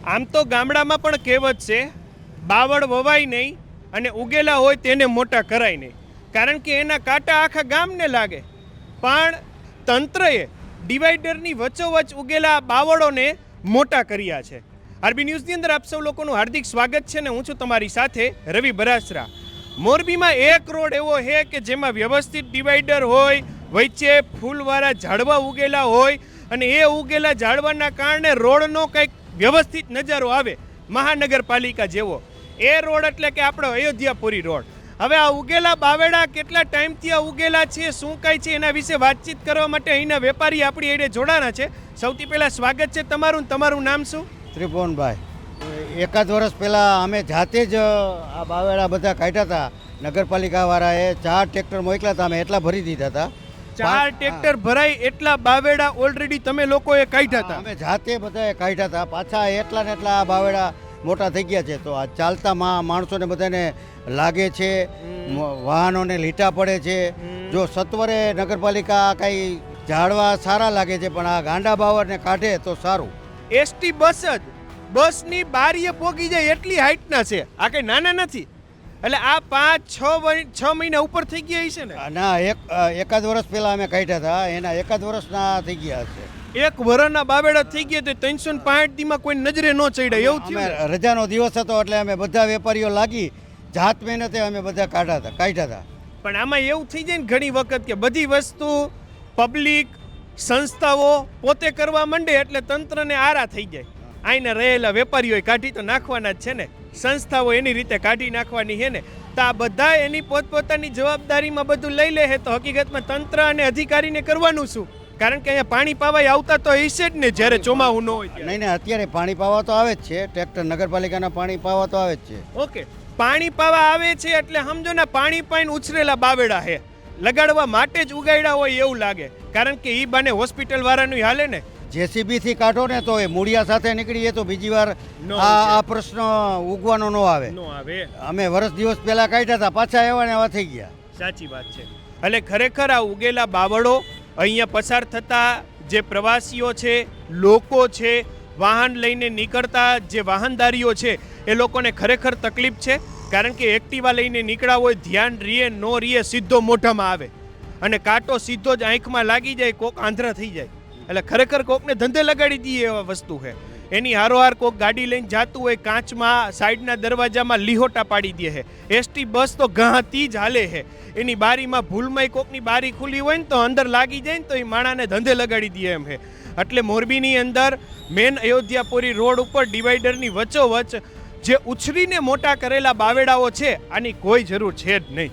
આમ તો ગામડામાં પણ કહેવત છે, બાવળ વવાય નહીં અને ઉગેલા હોય તેને મોટા કરાય નહીં, કારણ કે એના કાંટા આખા ગામને લાગે. પણ તંત્રએ ડિવાઈડરની વચ્ચોવચ્ચ ઉગેલા બાવળોને મોટા કર્યા છે. આરબી ન્યૂઝની અંદર આપ સૌ લોકોનું હાર્દિક સ્વાગત છે ને હું છું તમારી સાથે રવિ બરાસરા. મોરબીમાં એક રોડ એવો છે કે જેમાં વ્યવસ્થિત ડિવાઈડર હોય, વચ્ચે ફૂલવાળા ઝાડવા ઉગેલા હોય અને એ ઉગેલા ઝાડવાના કારણે રોડનો કંઈક વ્યવસ્થિત નજારો આવે મહાનગરપાલિકા જેવો. એ રોડ એટલે કે આપણો અયોધ્યાપુરી રોડ. હવે આ ઉગેલા બાવેડા કેટલા ટાઈમથી આ ઉગેલા છે, શું કાંઈ છે, એના વિશે વાતચીત કરવા માટે અહીંના વેપારી આપણી એડે જોડાણા છે. સૌથી પહેલાં સ્વાગત છે તમારું. તમારું નામ શું? ત્રિભુવનભાઈ. એકાદ વર્ષ પહેલાં અમે જાતે જ આ બાવેડા બધા કાઢ્યા હતા. નગરપાલિકાવાળાએ 4 ટ્રેક્ટર મોકલ્યા હતા, અમે એટલા ભરી દીધા હતા. 4 ટ્રેક્ટર ભરાઈ એટલા બાવેડા ઓલરેડી તમે લોકોએ કાઢ્યા હતા? અમે જાતે બધાએ કાઢ્યા હતા. પાછા એટલા ને એટલા બાવેડા મોટા થઈ ગયા છે. તો આ ચાલતા માણસોને બધાને લાગે છે, વાહનોને લીટા પડે છે. જો સત્વરે નગરપાલિકા કાંઈ ઝાડવા સારા લાગે છે, પણ આ ગાંડા બાવળને કાઢે તો સારું. એસટી બસ જ બસની બારીએ પોગી જાય એટલી હાઈટના છે. આ કંઈ નાના નથી. એટલે આ 5-6 મહિના ઉપર થઈ ગયા છે ને? ના, એકાદ વર્ષ પહેલાં અમે કાઢ્યા હતા, એના એકાદ વર્ષના થઈ ગયા છે. એક વર્ષના બાવેડા થઈ ગયા તો 365 દીમાં કોઈ નજરે ન ચડ્યા એવું થયું. અમે રજાનો દિવસ હતો એટલે અમે બધા વેપારીઓ લાગી જાત મહેનતે અમે બધા કાઢ્યા હતા. પણ આમાં એવું થઈ જાય ને ઘણી વખત કે બધી વસ્તુ પબ્લિક સંસ્થાઓ પોતે કરવા માંડે એટલે તંત્રને આરા થઈ જાય. આઈને રહેલા વેપારીઓએ કાઢી તો નાખવાના જ છે ને, સંસ્થાઓ એની રીતે કાઢી નાખવાની છે ને. તો આ બધા એની પોતપોતાની જવાબદારીમાં બધું લઈ લે છે તો હકીકતમાં તંત્ર અને અધિકારીને કરવાનું શું? કારણ કે અહીંયા પાણી પાવાય આવતા તો હશે જ ને જ્યારે ચોમાસું ન હોય. નહીં, અત્યારે પાણી પાવા તો આવે જ છે. ટ્રેક્ટર નગરપાલિકાના પાણી પાવા તો આવે જ છે. ઓકે, પાણી પાવા આવે છે એટલે સમજો ને પાણી પાઈને ઉછરેલા બાવેડા છે, લગાડવા માટે જ ઉગાડ્યા હોય એવું લાગે. કારણ કે એ બાને હોસ્પિટલ વાળાનું હાલે ને. JCB થી કાઢો ને તો એ મૂળિયા સાથે નીકળીએ તો બીજી વાર આ પ્રશ્ન ઉગવાનો ન આવે. અમે વર્ષ દિવસ પહેલા કાઢ્યા હતા, પાછા એવા ને એવા થઈ ગયા. સાચી વાત છે. એટલે ખરેખર આ ઉગેલા બાવળો અહીંયા પસાર થતા જે પ્રવાસીઓ છે, લોકો છે, વાહન લઈને નીકળતા જે વાહનદારીઓ છે એ લોકોને ખરેખર તકલીફ છે. કારણ કે એક્ટિવા લઈને નીકળ્યા હોય, ધ્યાન રીએ નો રીએ સીધો મોઢામાં આવે અને કાંટો સીધો જ આંખમાં લાગી જાય, કોક આંધળા થઈ જાય. એટલે ખરેખર કોકને ધંધે લગાડી દઈએ એવા વસ્તુ છે. એની હારોહાર કોક ગાડી લઈને જાતું હોય, કાચમાં સાઈડના દરવાજામાં લીહોટા પાડી દે છે. એસટી બસ તો ગાંતી જ હાલે છે. એની બારીમાં ભૂલમાં કોકની બારી ખુલ્લી હોય ને તો અંદર લાગી જાય ને તો એ માણાને ધંધે લગાડી દે એમ છે. એટલે મોરબીની અંદર મેન અયોધ્યાપુરી રોડ ઉપર ડિવાઈડરની વચ્ચોવચ્ચ જે ઉછરીને મોટા કરેલા બાવેડાઓ છે આની કોઈ જરૂર છે જ નહીં.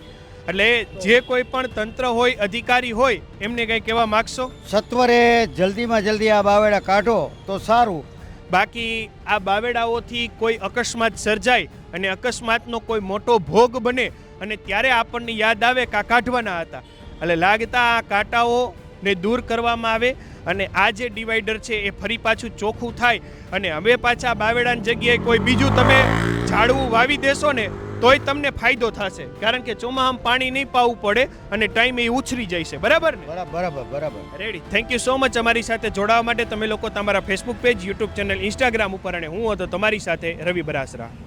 એટલે જે કોઈ પણ તંત્ર હોય, અધિકારી હોય, એમને કંઈ કહેવા માગશો? સત્વરે જલ્દીમાં જલ્દી આ બાવેડા કાઢો તો સારું. બાકી આ બાવેડાઓથી કોઈ અકસ્માત સર્જાય અને અકસ્માતનો કોઈ મોટો ભોગ બને અને ત્યારે આપણને યાદ આવે કે આ કાઢવાના હતા. એટલે લાગતા આ કાંટાઓને દૂર કરવામાં આવે અને આ જે ડિવાઈડર છે એ ફરી પાછું ચોખ્ખું થાય અને હવે પાછા બાવેડાની જગ્યાએ કોઈ બીજું તમે ઝાડવું વાવી દેશો ને તોય તમને ફાયદો થશે. કારણ કે ચોમાસામાં પાણી નહીં પાવું પડે અને ટાઈમે એ ઉછરી જાય છે. બરાબર ને? બરાબર. Ready. Thank you so much અમારી સાથે જોડાવા માટે. તમે લોકો તમારા Facebook page, YouTube channel, Instagram ઉપર અને હું હતો તમારી સાથે રવિ બરાસરા.